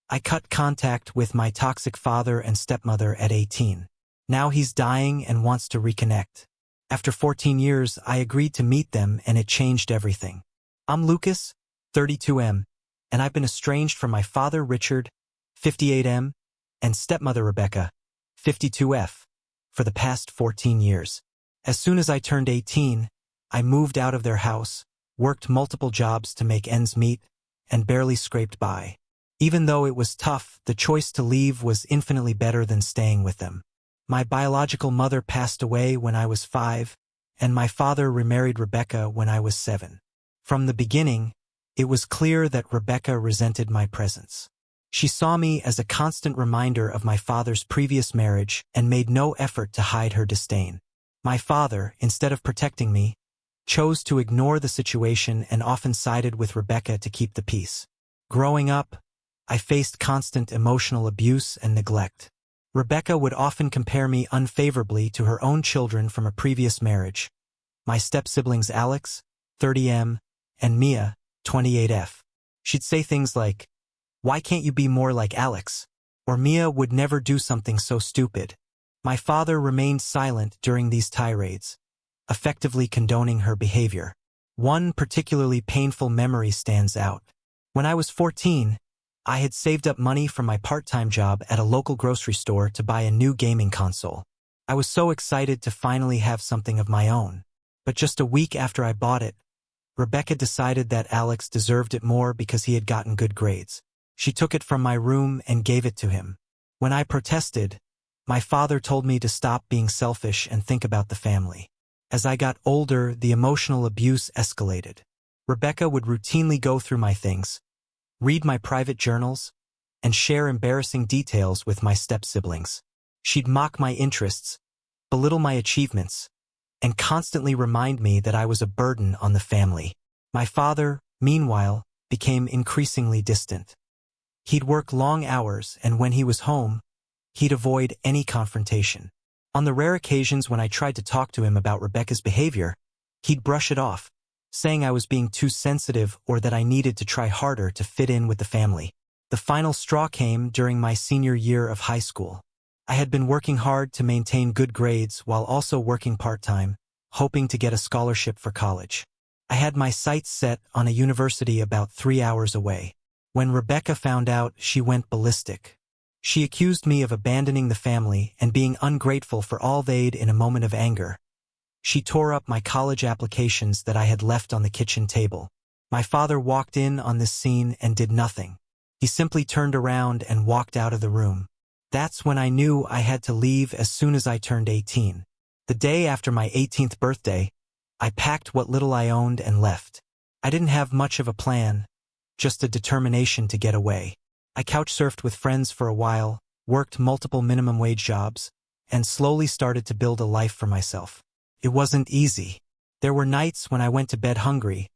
I cut contact with my toxic father and stepmother at 18. Now he's dying and wants to reconnect. After 14 years, I agreed to meet them and it changed everything. I'm Lucas, 32M, and I've been estranged from my father Richard, 58M, and stepmother Rebecca, 52F, for the past 14 years. As soon as I turned 18, I moved out of their house, worked multiple jobs to make ends meet, and barely scraped by. Even though it was tough, the choice to leave was infinitely better than staying with them. My biological mother passed away when I was 5, and my father remarried Rebecca when I was 7. From the beginning, it was clear that Rebecca resented my presence. She saw me as a constant reminder of my father's previous marriage and made no effort to hide her disdain. My father, instead of protecting me, chose to ignore the situation and often sided with Rebecca to keep the peace. Growing up, I faced constant emotional abuse and neglect. Rebecca would often compare me unfavorably to her own children from a previous marriage, my step-siblings Alex, 30M, and Mia, 28F. She'd say things like, "Why can't you be more like Alex?" Or Mia would never do something so stupid. My father remained silent during these tirades, effectively condoning her behavior. One particularly painful memory stands out. When I was 14, I had saved up money from my part-time job at a local grocery store to buy a new gaming console. I was so excited to finally have something of my own. But just a week after I bought it, Rebecca decided that Alex deserved it more because he had gotten good grades. She took it from my room and gave it to him. When I protested, my father told me to stop being selfish and think about the family. As I got older, the emotional abuse escalated. Rebecca would routinely go through my things, read my private journals, and share embarrassing details with my step-siblings. She'd mock my interests, belittle my achievements, and constantly remind me that I was a burden on the family. My father, meanwhile, became increasingly distant. He'd work long hours, and when he was home, he'd avoid any confrontation. On the rare occasions when I tried to talk to him about Rebecca's behavior, he'd brush it off, saying I was being too sensitive or that I needed to try harder to fit in with the family. The final straw came during my senior year of high school. I had been working hard to maintain good grades while also working part-time, hoping to get a scholarship for college. I had my sights set on a university about 3 hours away. When Rebecca found out, she went ballistic. She accused me of abandoning the family and being ungrateful for all they'd in a moment of anger. She tore up my college applications that I had left on the kitchen table. My father walked in on this scene and did nothing. He simply turned around and walked out of the room. That's when I knew I had to leave as soon as I turned 18. The day after my 18th birthday, I packed what little I owned and left. I didn't have much of a plan, just a determination to get away. I couch-surfed with friends for a while, worked multiple minimum wage jobs, and slowly started to build a life for myself. It wasn't easy. There were nights when I went to bed hungry,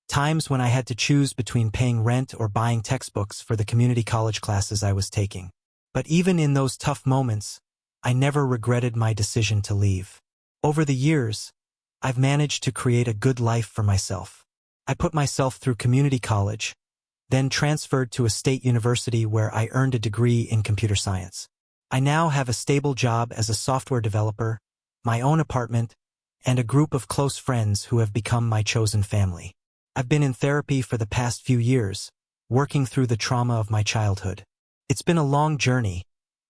times when I had to choose between paying rent or buying textbooks for the community college classes I was taking. But even in those tough moments, I never regretted my decision to leave. Over the years, I've managed to create a good life for myself. I put myself through community college, then transferred to a state university where I earned a degree in computer science. I now have a stable job as a software developer, my own apartment, and a group of close friends who have become my chosen family. I've been in therapy for the past few years, working through the trauma of my childhood. It's been a long journey,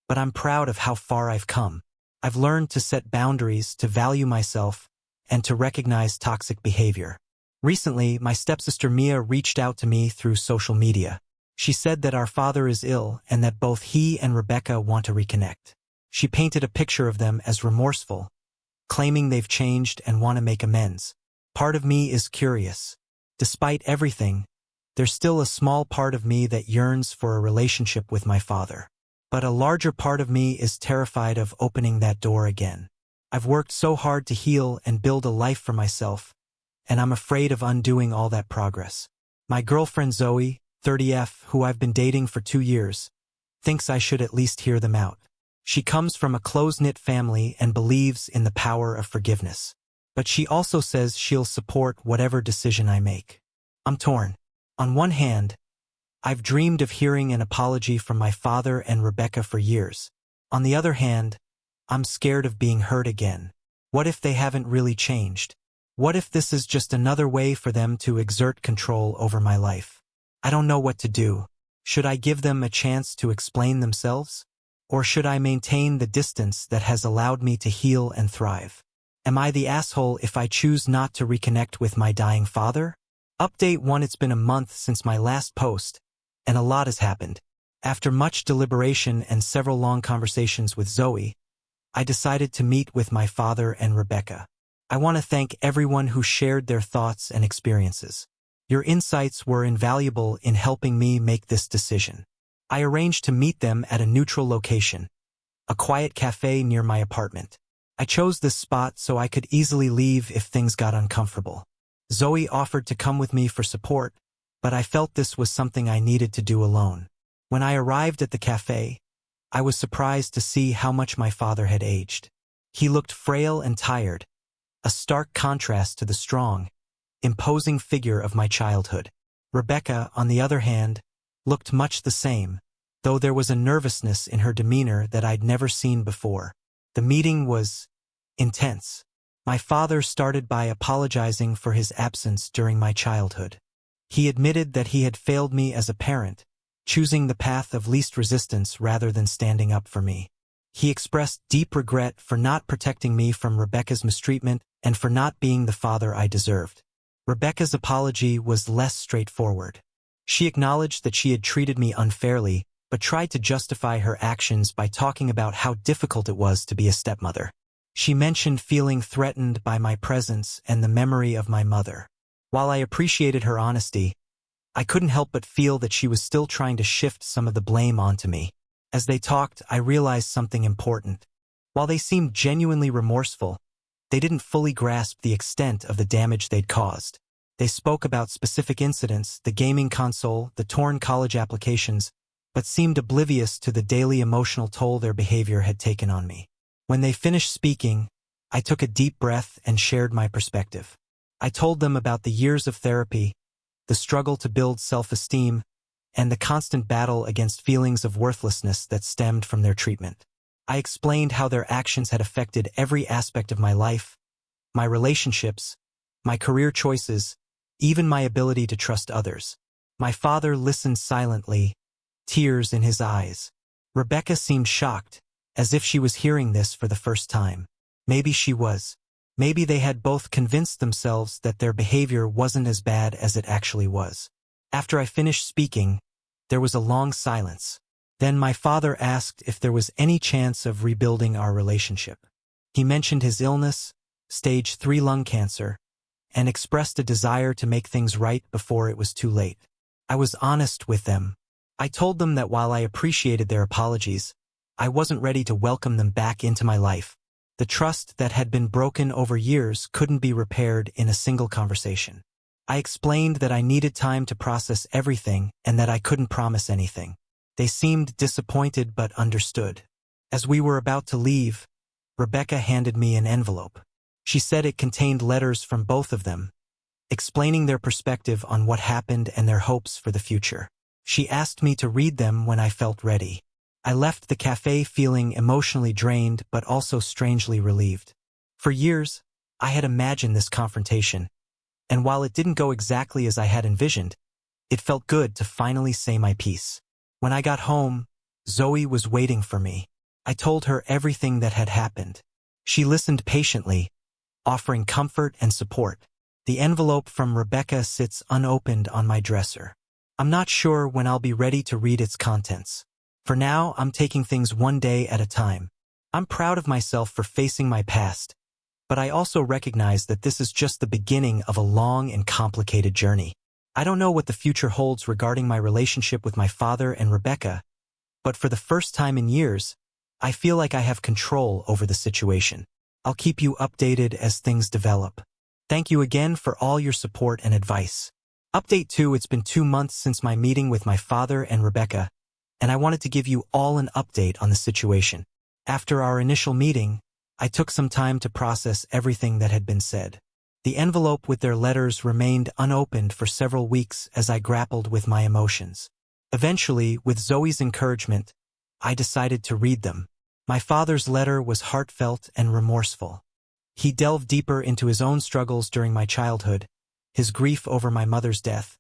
but I'm proud of how far I've come. I've learned to set boundaries, to value myself, and to recognize toxic behavior. Recently, my stepsister Mia reached out to me through social media. She said that our father is ill and that both he and Rebecca want to reconnect. She painted a picture of them as remorseful, claiming they've changed and want to make amends. Part of me is curious. Despite everything, there's still a small part of me that yearns for a relationship with my father. But a larger part of me is terrified of opening that door again. I've worked so hard to heal and build a life for myself, and I'm afraid of undoing all that progress. My girlfriend Zoe, 30F, who I've been dating for 2 years, thinks I should at least hear them out. She comes from a close-knit family and believes in the power of forgiveness. But she also says she'll support whatever decision I make. I'm torn. On one hand, I've dreamed of hearing an apology from my father and Rebecca for years. On the other hand, I'm scared of being hurt again. What if they haven't really changed? What if this is just another way for them to exert control over my life? I don't know what to do. Should I give them a chance to explain themselves? Or should I maintain the distance that has allowed me to heal and thrive? Am I the asshole if I choose not to reconnect with my dying father? Update 1. It's been a month since my last post, and a lot has happened. After much deliberation and several long conversations with Zoe, I decided to meet with my father and Rebecca. I want to thank everyone who shared their thoughts and experiences. Your insights were invaluable in helping me make this decision. I arranged to meet them at a neutral location, a quiet cafe near my apartment. I chose this spot so I could easily leave if things got uncomfortable. Zoe offered to come with me for support, but I felt this was something I needed to do alone. When I arrived at the cafe, I was surprised to see how much my father had aged. He looked frail and tired, a stark contrast to the strong, imposing figure of my childhood. Rebecca, on the other hand, looked much the same, though there was a nervousness in her demeanor that I'd never seen before. The meeting was intense. My father started by apologizing for his absence during my childhood. He admitted that he had failed me as a parent, choosing the path of least resistance rather than standing up for me. He expressed deep regret for not protecting me from Rebecca's mistreatment and for not being the father I deserved. Rebecca's apology was less straightforward. She acknowledged that she had treated me unfairly, but tried to justify her actions by talking about how difficult it was to be a stepmother. She mentioned feeling threatened by my presence and the memory of my mother. While I appreciated her honesty, I couldn't help but feel that she was still trying to shift some of the blame onto me. As they talked, I realized something important. While they seemed genuinely remorseful, they didn't fully grasp the extent of the damage they'd caused. They spoke about specific incidents, the gaming console, the torn college applications, but seemed oblivious to the daily emotional toll their behavior had taken on me. When they finished speaking, I took a deep breath and shared my perspective. I told them about the years of therapy, the struggle to build self-esteem, and the constant battle against feelings of worthlessness that stemmed from their treatment. I explained how their actions had affected every aspect of my life, my relationships, my career choices, even my ability to trust others. My father listened silently, tears in his eyes. Rebecca seemed shocked, as if she was hearing this for the first time. Maybe she was. Maybe they had both convinced themselves that their behavior wasn't as bad as it actually was. After I finished speaking, there was a long silence. Then my father asked if there was any chance of rebuilding our relationship. He mentioned his illness, stage 3 lung cancer, and expressed a desire to make things right before it was too late. I was honest with them. I told them that while I appreciated their apologies, I wasn't ready to welcome them back into my life. The trust that had been broken over years couldn't be repaired in a single conversation. I explained that I needed time to process everything and that I couldn't promise anything. They seemed disappointed but understood. As we were about to leave, Rebecca handed me an envelope. She said it contained letters from both of them, explaining their perspective on what happened and their hopes for the future. She asked me to read them when I felt ready. I left the cafe feeling emotionally drained but also strangely relieved. For years, I had imagined this confrontation, and while it didn't go exactly as I had envisioned, it felt good to finally say my piece. When I got home, Zoe was waiting for me. I told her everything that had happened. She listened patiently, offering comfort and support. The envelope from Rebecca sits unopened on my dresser. I'm not sure when I'll be ready to read its contents. For now, I'm taking things one day at a time. I'm proud of myself for facing my past, but I also recognize that this is just the beginning of a long and complicated journey. I don't know what the future holds regarding my relationship with my father and Rebecca, but for the first time in years, I feel like I have control over the situation. I'll keep you updated as things develop. Thank you again for all your support and advice. Update 2. It's been 2 months since my meeting with my father and Rebecca, and I wanted to give you all an update on the situation. After our initial meeting, I took some time to process everything that had been said. The envelope with their letters remained unopened for several weeks as I grappled with my emotions. Eventually, with Zoe's encouragement, I decided to read them. My father's letter was heartfelt and remorseful. He delved deeper into his own struggles during my childhood, his grief over my mother's death,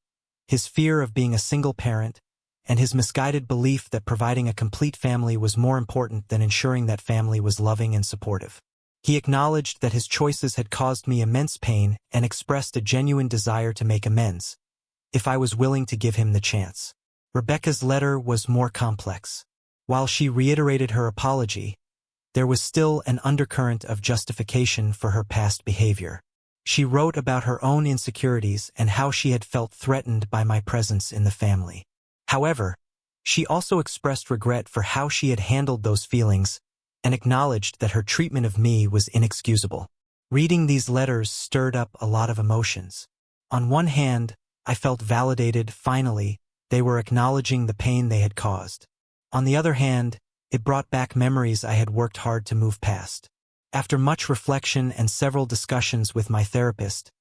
his fear of being a single parent, and his misguided belief that providing a complete family was more important than ensuring that family was loving and supportive. He acknowledged that his choices had caused me immense pain and expressed a genuine desire to make amends, if I was willing to give him the chance. Rebecca's letter was more complex. While she reiterated her apology, there was still an undercurrent of justification for her past behavior. She wrote about her own insecurities and how she had felt threatened by my presence in the family. However, she also expressed regret for how she had handled those feelings and acknowledged that her treatment of me was inexcusable. Reading these letters stirred up a lot of emotions. On one hand, I felt validated. Finally, they were acknowledging the pain they had caused. On the other hand, it brought back memories I had worked hard to move past. After much reflection and several discussions with my therapist,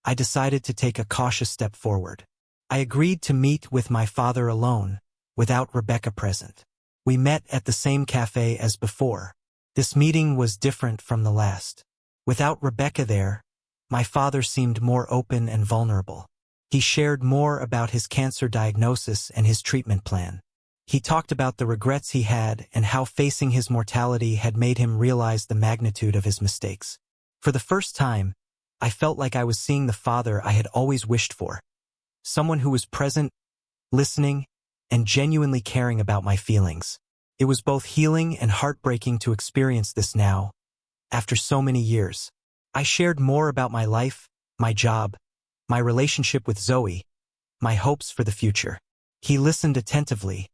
I decided to take a cautious step forward. I agreed to meet with my father alone, without Rebecca present. We met at the same cafe as before. This meeting was different from the last. Without Rebecca there, my father seemed more open and vulnerable. He shared more about his cancer diagnosis and his treatment plan. He talked about the regrets he had and how facing his mortality had made him realize the magnitude of his mistakes. For the first time, I felt like I was seeing the father I had always wished for. Someone who was present, listening, and genuinely caring about my feelings. It was both healing and heartbreaking to experience this now, after so many years. I shared more about my life, my job, my relationship with Zoe, my hopes for the future. He listened attentively,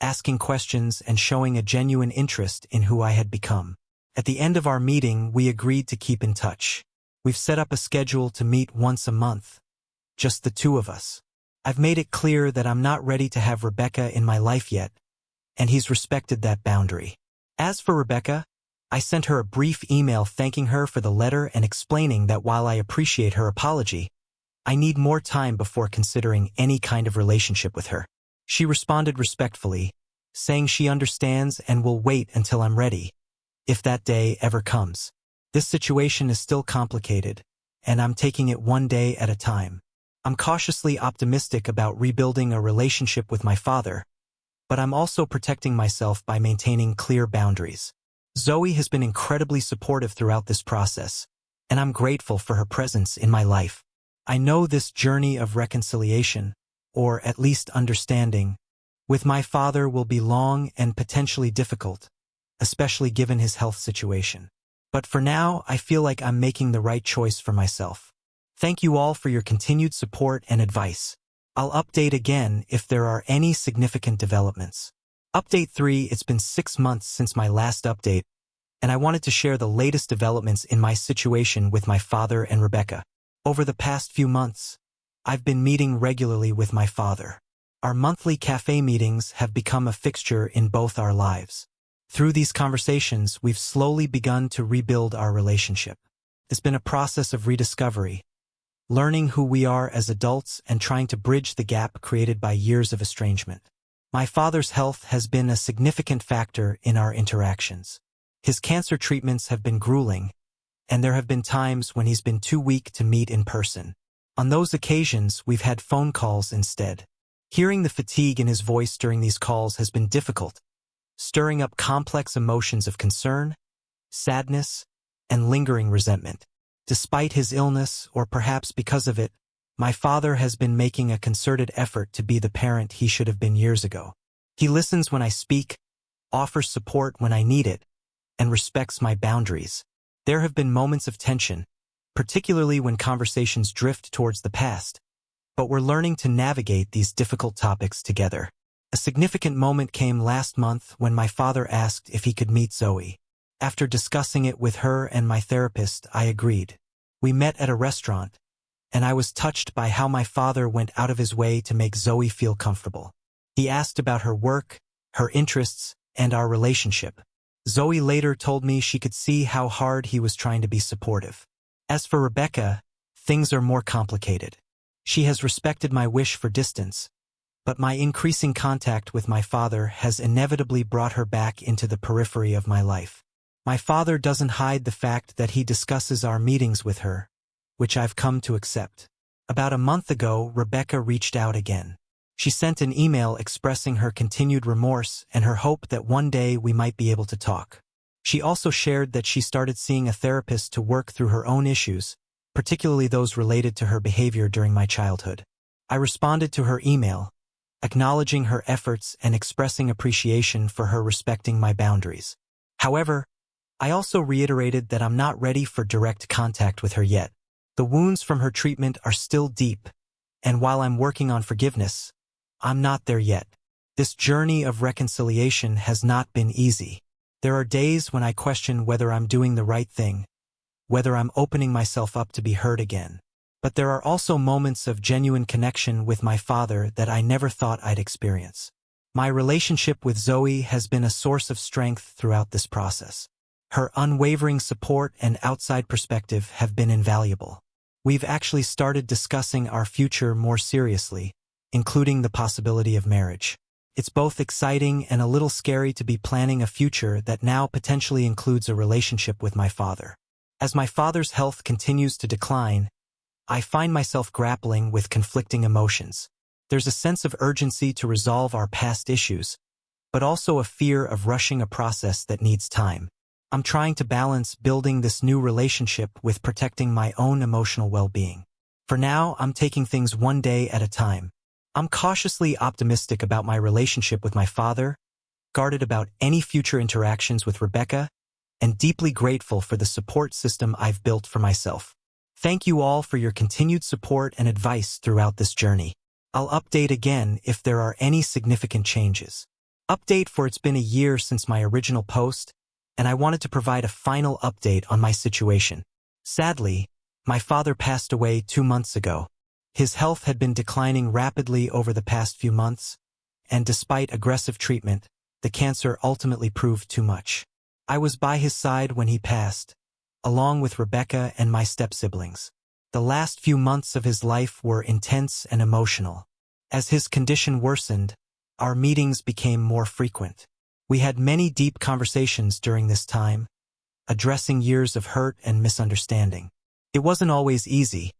asking questions and showing a genuine interest in who I had become. At the end of our meeting, we agreed to keep in touch. We've set up a schedule to meet once a month, just the two of us. I've made it clear that I'm not ready to have Rebecca in my life yet, and he's respected that boundary. As for Rebecca, I sent her a brief email thanking her for the letter and explaining that while I appreciate her apology, I need more time before considering any kind of relationship with her. She responded respectfully, saying she understands and will wait until I'm ready, if that day ever comes. This situation is still complicated, and I'm taking it one day at a time. I'm cautiously optimistic about rebuilding a relationship with my father, but I'm also protecting myself by maintaining clear boundaries. Zoe has been incredibly supportive throughout this process, and I'm grateful for her presence in my life. I know this journey of reconciliation, or at least understanding, with my father will be long and potentially difficult, especially given his health situation. But for now, I feel like I'm making the right choice for myself. Thank you all for your continued support and advice. I'll update again if there are any significant developments. Update 3. It's been 6 months since my last update, and I wanted to share the latest developments in my situation with my father and Rebecca. Over the past few months, I've been meeting regularly with my father. Our monthly cafe meetings have become a fixture in both our lives. Through these conversations, we've slowly begun to rebuild our relationship. It's been a process of rediscovery, learning who we are as adults and trying to bridge the gap created by years of estrangement. My father's health has been a significant factor in our interactions. His cancer treatments have been grueling, and there have been times when he's been too weak to meet in person. On those occasions, we've had phone calls instead. Hearing the fatigue in his voice during these calls has been difficult, stirring up complex emotions of concern, sadness, and lingering resentment. Despite his illness, or perhaps because of it, my father has been making a concerted effort to be the parent he should have been years ago. He listens when I speak, offers support when I need it, and respects my boundaries. There have been moments of tension, particularly when conversations drift towards the past, but we're learning to navigate these difficult topics together. A significant moment came last month when my father asked if he could meet Zoe. After discussing it with her and my therapist, I agreed. We met at a restaurant, and I was touched by how my father went out of his way to make Zoe feel comfortable. He asked about her work, her interests, and our relationship. Zoe later told me she could see how hard he was trying to be supportive. As for Rebecca, things are more complicated. She has respected my wish for distance, but my increasing contact with my father has inevitably brought her back into the periphery of my life. My father doesn't hide the fact that he discusses our meetings with her, which I've come to accept. About a month ago, Rebecca reached out again. She sent an email expressing her continued remorse and her hope that one day we might be able to talk. She also shared that she started seeing a therapist to work through her own issues, particularly those related to her behavior during my childhood. I responded to her email, acknowledging her efforts and expressing appreciation for her respecting my boundaries. However, I also reiterated that I'm not ready for direct contact with her yet. The wounds from her treatment are still deep, and while I'm working on forgiveness, I'm not there yet. This journey of reconciliation has not been easy. There are days when I question whether I'm doing the right thing, whether I'm opening myself up to be heard again. But there are also moments of genuine connection with my father that I never thought I'd experience. My relationship with Zoe has been a source of strength throughout this process. Her unwavering support and outside perspective have been invaluable. We've actually started discussing our future more seriously, including the possibility of marriage. It's both exciting and a little scary to be planning a future that now potentially includes a relationship with my father. As my father's health continues to decline, I find myself grappling with conflicting emotions. There's a sense of urgency to resolve our past issues, but also a fear of rushing a process that needs time. I'm trying to balance building this new relationship with protecting my own emotional well-being. For now, I'm taking things one day at a time. I'm cautiously optimistic about my relationship with my father, guarded about any future interactions with Rebecca, and deeply grateful for the support system I've built for myself. Thank you all for your continued support and advice throughout this journey. I'll update again if there are any significant changes. Update for it's been a year since my original post, and I wanted to provide a final update on my situation. Sadly, my father passed away 2 months ago. His health had been declining rapidly over the past few months, and despite aggressive treatment, the cancer ultimately proved too much. I was by his side when he passed, along with Rebecca and my step-siblings. The last few months of his life were intense and emotional. As his condition worsened, our meetings became more frequent. We had many deep conversations during this time, addressing years of hurt and misunderstanding. It wasn't always easy,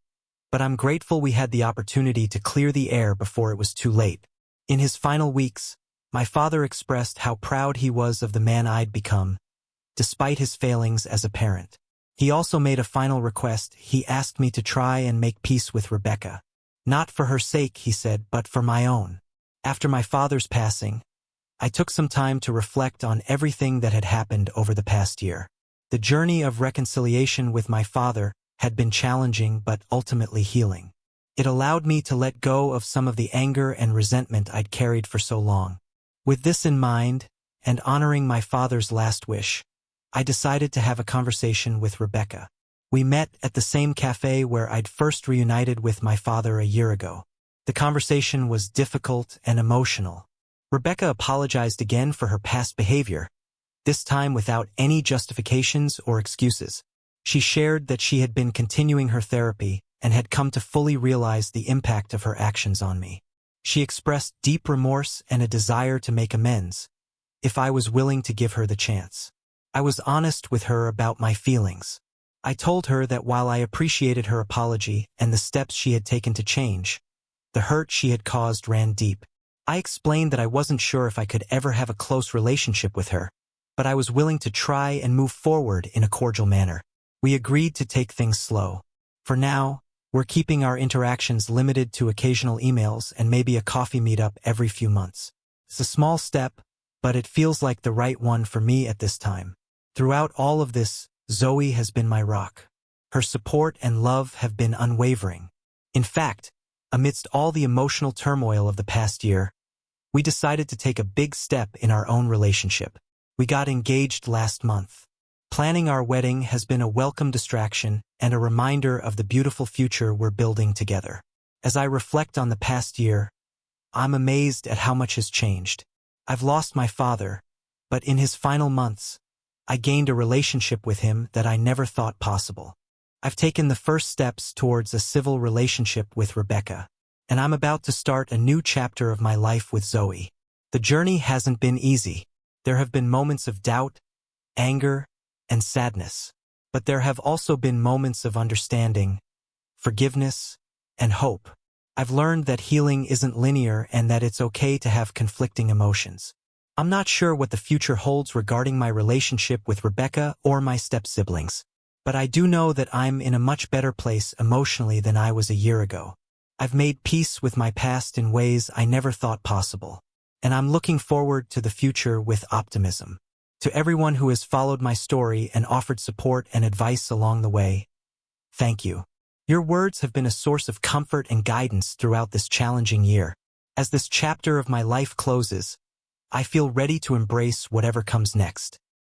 but I'm grateful we had the opportunity to clear the air before it was too late. In his final weeks, my father expressed how proud he was of the man I'd become, despite his failings as a parent. He also made a final request. He asked me to try and make peace with Rebecca. Not for her sake, he said, but for my own. After my father's passing, I took some time to reflect on everything that had happened over the past year. The journey of reconciliation with my father had been challenging but ultimately healing. It allowed me to let go of some of the anger and resentment I'd carried for so long. With this in mind, and honoring my father's last wish, I decided to have a conversation with Rebecca. We met at the same cafe where I'd first reunited with my father a year ago. The conversation was difficult and emotional. Rebecca apologized again for her past behavior, this time without any justifications or excuses. She shared that she had been continuing her therapy and had come to fully realize the impact of her actions on me. She expressed deep remorse and a desire to make amends, if I was willing to give her the chance. I was honest with her about my feelings. I told her that while I appreciated her apology and the steps she had taken to change, the hurt she had caused ran deep. I explained that I wasn't sure if I could ever have a close relationship with her, but I was willing to try and move forward in a cordial manner. We agreed to take things slow. For now, we're keeping our interactions limited to occasional emails and maybe a coffee meetup every few months. It's a small step, but it feels like the right one for me at this time. Throughout all of this, Zoe has been my rock. Her support and love have been unwavering. In fact, amidst all the emotional turmoil of the past year, we decided to take a big step in our own relationship. We got engaged last month. Planning our wedding has been a welcome distraction and a reminder of the beautiful future we're building together. As I reflect on the past year, I'm amazed at how much has changed. I've lost my father, but in his final months, I gained a relationship with him that I never thought possible. I've taken the first steps towards a civil relationship with Rebecca. and I'm about to start a new chapter of my life with Zoe. The journey hasn't been easy. There have been moments of doubt, anger, and sadness. But there have also been moments of understanding, forgiveness, and hope. I've learned that healing isn't linear and that it's okay to have conflicting emotions. I'm not sure what the future holds regarding my relationship with Rebecca or my step-siblings, but I do know that I'm in a much better place emotionally than I was a year ago. I've made peace with my past in ways I never thought possible, and I'm looking forward to the future with optimism. To everyone who has followed my story and offered support and advice along the way, thank you. Your words have been a source of comfort and guidance throughout this challenging year. As this chapter of my life closes, I feel ready to embrace whatever comes next.